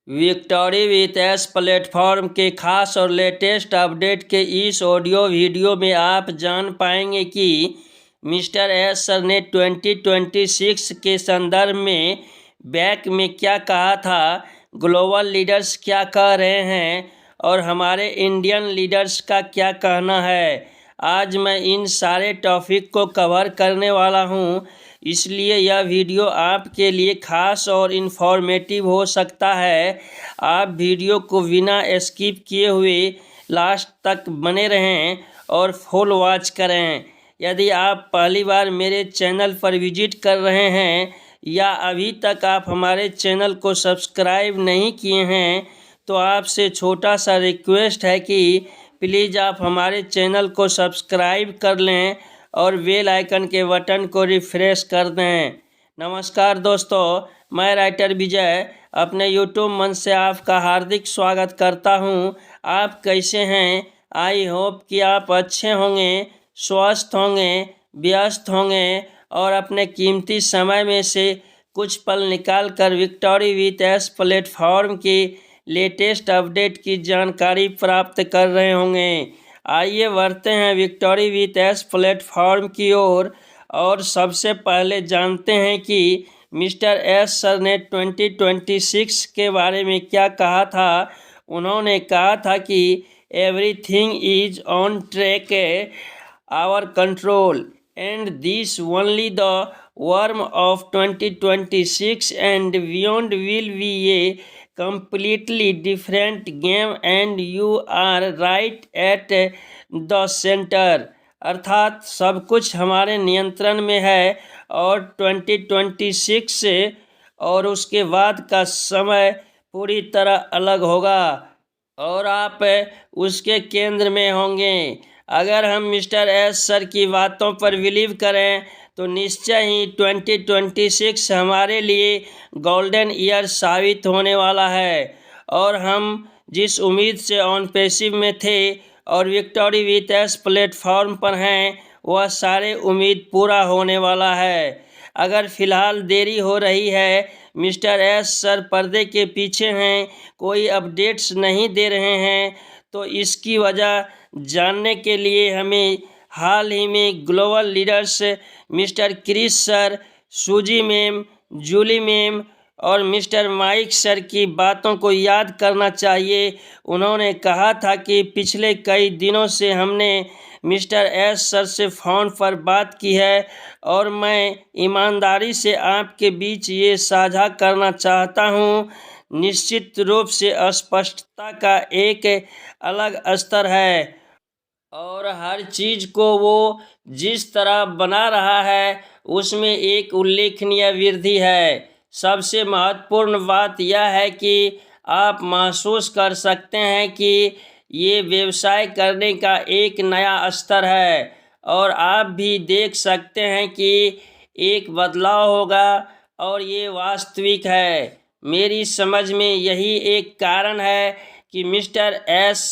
Victory with S platform के खास और लेटेस्ट अपडेट के इस ऑडियो वीडियो में आप जान पाएंगे कि मिस्टर एस सर ने 2026 के संदर्भ में बैक में क्या कहा था, ग्लोबल लीडर्स क्या कह रहे हैं और हमारे इंडियन लीडर्स का क्या कहना है। आज मैं इन सारे टॉपिक को कवर करने वाला हूं, इसलिए यह वीडियो आपके लिए खास और इन्फॉर्मेटिव हो सकता है। आप वीडियो को बिना स्किप किए हुए लास्ट तक बने रहें और फुल वॉच करें। यदि आप पहली बार मेरे चैनल पर विजिट कर रहे हैं या अभी तक आप हमारे चैनल को सब्सक्राइब नहीं किए हैं तो आपसे छोटा सा रिक्वेस्ट है कि प्लीज़ आप हमारे चैनल को सब्सक्राइब कर लें और बेल आइकन के बटन को रिफ्रेश कर दें। नमस्कार दोस्तों, मैं राइटर विजय अपने यूट्यूब मंच से आपका हार्दिक स्वागत करता हूं। आप कैसे हैं? आई होप कि आप अच्छे होंगे, स्वस्थ होंगे, व्यस्त होंगे और अपने कीमती समय में से कुछ पल निकाल कर विक्टोरी विथ एस प्लेटफॉर्म की लेटेस्ट अपडेट की जानकारी प्राप्त कर रहे होंगे। आइए बढ़ते हैं विक्टोरी विथ एस प्लेटफॉर्म की ओर और सबसे पहले जानते हैं कि मिस्टर एस सर ने 2026 के बारे में क्या कहा था। उन्होंने कहा था कि everything is on track, our control and this only the worm of 2026 and beyond will be a completely different game and you are right at the center। अर्थात सब कुछ हमारे नियंत्रण में है और 2026 और उसके बाद का समय पूरी तरह अलग होगा और आप उसके केंद्र में होंगे। अगर हम मिस्टर एस सर की बातों पर बिलीव करें तो निश्चय ही 2026 हमारे लिए गोल्डन ईयर साबित होने वाला है और हम जिस उम्मीद से ऑन पैसिव में थे और विक्टोरी विथ एस प्लेटफॉर्म पर हैं वह सारे उम्मीद पूरा होने वाला है। अगर फ़िलहाल देरी हो रही है, मिस्टर एस सर पर्दे के पीछे हैं, कोई अपडेट्स नहीं दे रहे हैं, तो इसकी वजह जानने के लिए हमें हाल ही में global leaders mister Chris sir, Suzy ma'am, Julie ma'am और मिस्टर माइक सर की बातों को याद करना चाहिए। उन्होंने कहा था कि पिछले कई दिनों से हमने मिस्टर एस सर से फ़ोन पर बात की है और मैं ईमानदारी से आपके बीच ये साझा करना चाहता हूँ। निश्चित रूप से स्पष्टता का एक अलग स्तर है और हर चीज़ को वो जिस तरह बना रहा है उसमें एक उल्लेखनीय वृद्धि है। सबसे महत्वपूर्ण बात यह है कि आप महसूस कर सकते हैं कि ये व्यवसाय करने का एक नया स्तर है और आप भी देख सकते हैं कि एक बदलाव होगा और ये वास्तविक है। मेरी समझ में यही एक कारण है कि मिस्टर एस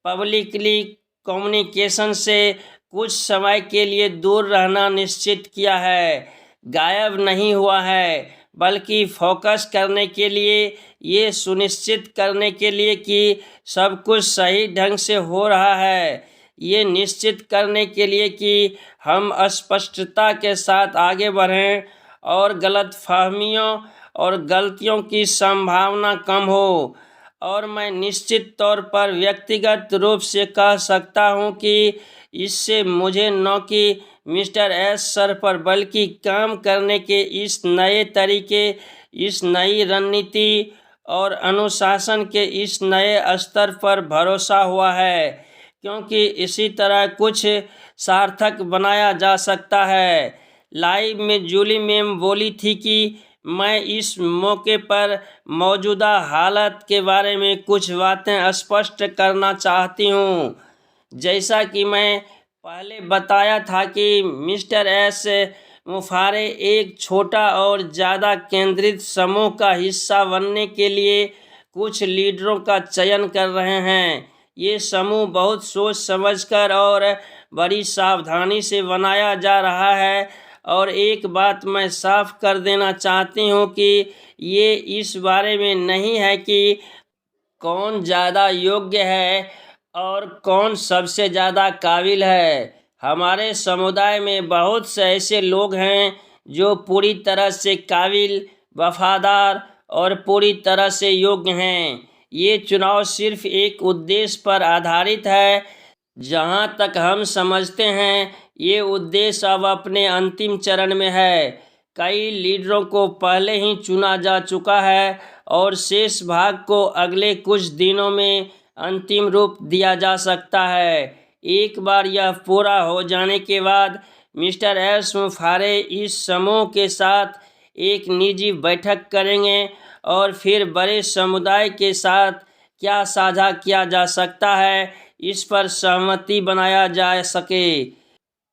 पब्लिकली कम्युनिकेशन से कुछ समय के लिए दूर रहना निश्चित किया है। गायब नहीं हुआ है, बल्कि फोकस करने के लिए, ये सुनिश्चित करने के लिए कि सब कुछ सही ढंग से हो रहा है, ये निश्चित करने के लिए कि हम स्पष्टता के साथ आगे बढ़ें और गलतफहमियों और गलतियों की संभावना कम हो। और मैं निश्चित तौर पर व्यक्तिगत रूप से कह सकता हूं कि इससे मुझे न कि मिस्टर एस सर पर बल्कि काम करने के इस नए तरीके, इस नई रणनीति और अनुशासन के इस नए स्तर पर भरोसा हुआ है, क्योंकि इसी तरह कुछ सार्थक बनाया जा सकता है। लाइव में जूली मैम बोली थी कि मैं इस मौके पर मौजूदा हालत के बारे में कुछ बातें स्पष्ट करना चाहती हूँ। जैसा कि मैं पहले बताया था कि मिस्टर एस मुफारे एक छोटा और ज़्यादा केंद्रित समूह का हिस्सा बनने के लिए कुछ लीडरों का चयन कर रहे हैं। ये समूह बहुत सोच समझकर और बड़ी सावधानी से बनाया जा रहा है और एक बात मैं साफ कर देना चाहती हूँ कि ये इस बारे में नहीं है कि कौन ज़्यादा योग्य है और कौन सबसे ज़्यादा काबिल है। हमारे समुदाय में बहुत से ऐसे लोग हैं जो पूरी तरह से काबिल, वफादार और पूरी तरह से योग्य हैं। ये चुनाव सिर्फ एक उद्देश्य पर आधारित है। जहाँ तक हम समझते हैं ये उद्देश्य अब अपने अंतिम चरण में है। कई लीडरों को पहले ही चुना जा चुका है और शेष भाग को अगले कुछ दिनों में अंतिम रूप दिया जा सकता है। एक बार यह पूरा हो जाने के बाद मिस्टर एस मुफारे इस समूह के साथ एक निजी बैठक करेंगे और फिर बड़े समुदाय के साथ क्या साझा किया जा सकता है इस पर सहमति बनाया जा सके।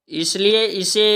इसलिए इसे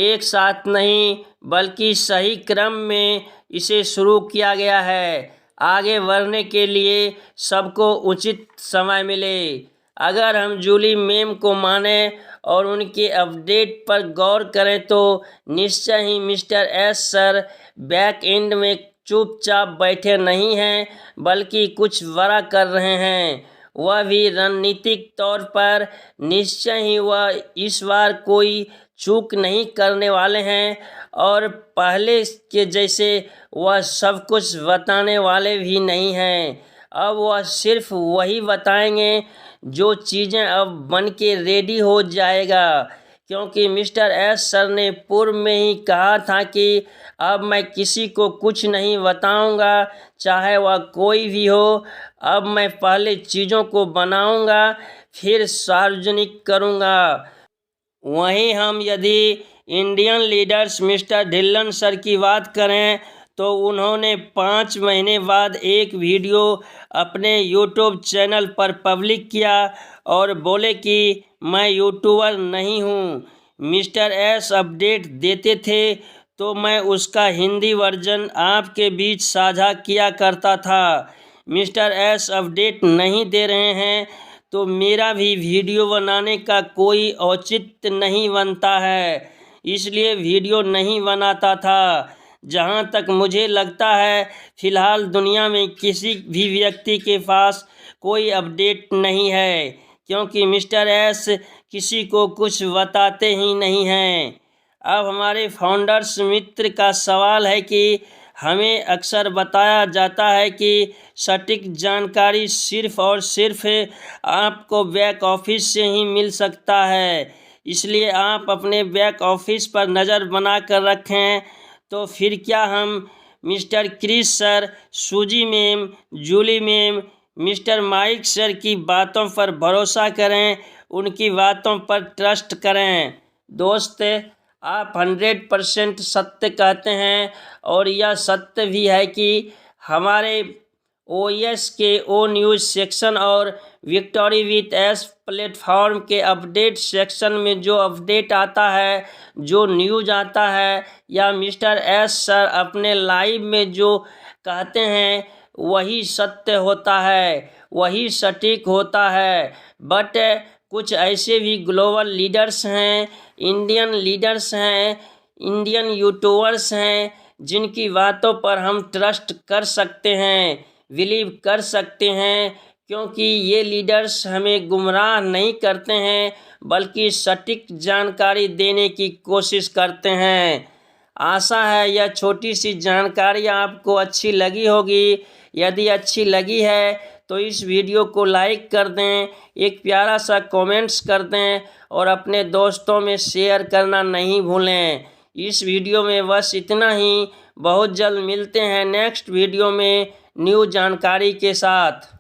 एक साथ नहीं बल्कि सही क्रम में इसे शुरू किया गया है, आगे बढ़ने के लिए सबको उचित समय मिले। अगर हम जूली मैम को माने और उनके अपडेट पर गौर करें तो निश्चय ही mister S sir back end में चुपचाप बैठे नहीं हैं बल्कि कुछ बड़ा कर रहे हैं। वह भी रणनीतिक तौर पर निश्चय ही वह इस बार कोई चूक नहीं करने वाले हैं और पहले के जैसे वह सब कुछ बताने वाले भी नहीं हैं। अब वह सिर्फ वही बताएंगे जो चीज़ें अब बन के रेडी हो जाएगा, क्योंकि मिस्टर एस सर ने पूर्व में ही कहा था कि अब मैं किसी को कुछ नहीं बताऊंगा, चाहे वह कोई भी हो। अब मैं पहले चीज़ों को बनाऊंगा फिर सार्वजनिक करूंगा। वहीं हम यदि Indian leaders mister Dhillon sir की बात करें तो उन्होंने 5 महीने बाद एक वीडियो अपने यूट्यूब चैनल पर पब्लिक किया और बोले कि मैं यूट्यूबर नहीं हूँ। मिस्टर एस अपडेट देते थे तो मैं उसका हिंदी वर्जन आपके बीच साझा किया करता था। मिस्टर एस अपडेट नहीं दे रहे हैं तो मेरा भी वीडियो बनाने का कोई औचित्य नहीं बनता है, इसलिए वीडियो नहीं बनाता था। जहाँ तक मुझे लगता है फ़िलहाल दुनिया में किसी भी व्यक्ति के पास कोई अपडेट नहीं है, क्योंकि मिस्टर एस किसी को कुछ बताते ही नहीं हैं। अब हमारे फाउंडर्स मित्र का सवाल है कि हमें अक्सर बताया जाता है कि सटीक जानकारी सिर्फ और सिर्फ आपको बैक ऑफिस से ही मिल सकता है, इसलिए आप अपने बैक ऑफिस पर नज़र बना कर रखें। तो फिर क्या हम mister Chris sir, Suzy ma'am, Julie ma'am, mister Mike sir की बातों पर भरोसा करें, उनकी बातों पर ट्रस्ट करें? दोस्त, आप 100% सत्य कहते हैं और यह सत्य भी है कि हमारे OS के ओ न्यूज़ सेक्शन और विक्टोरी विथ एस प्लेटफॉर्म के अपडेट सेक्शन में जो अपडेट आता है, जो न्यूज़ आता है या मिस्टर एस सर अपने लाइव में जो कहते हैं वही सत्य होता है, वही सटीक होता है। बट कुछ ऐसे भी ग्लोबल लीडर्स हैं, इंडियन लीडर्स हैं, इंडियन यूट्यूबर्स हैं जिनकी बातों पर हम ट्रस्ट कर सकते हैं, बिलीव कर सकते हैं, क्योंकि ये लीडर्स हमें गुमराह नहीं करते हैं बल्कि सटीक जानकारी देने की कोशिश करते हैं। आशा है यह छोटी सी जानकारी आपको अच्छी लगी होगी। यदि अच्छी लगी है तो इस वीडियो को लाइक कर दें, एक प्यारा सा कमेंट्स कर दें और अपने दोस्तों में शेयर करना नहीं भूलें। इस वीडियो में बस इतना ही। बहुत जल्द मिलते हैं नेक्स्ट वीडियो में न्यू जानकारी के साथ।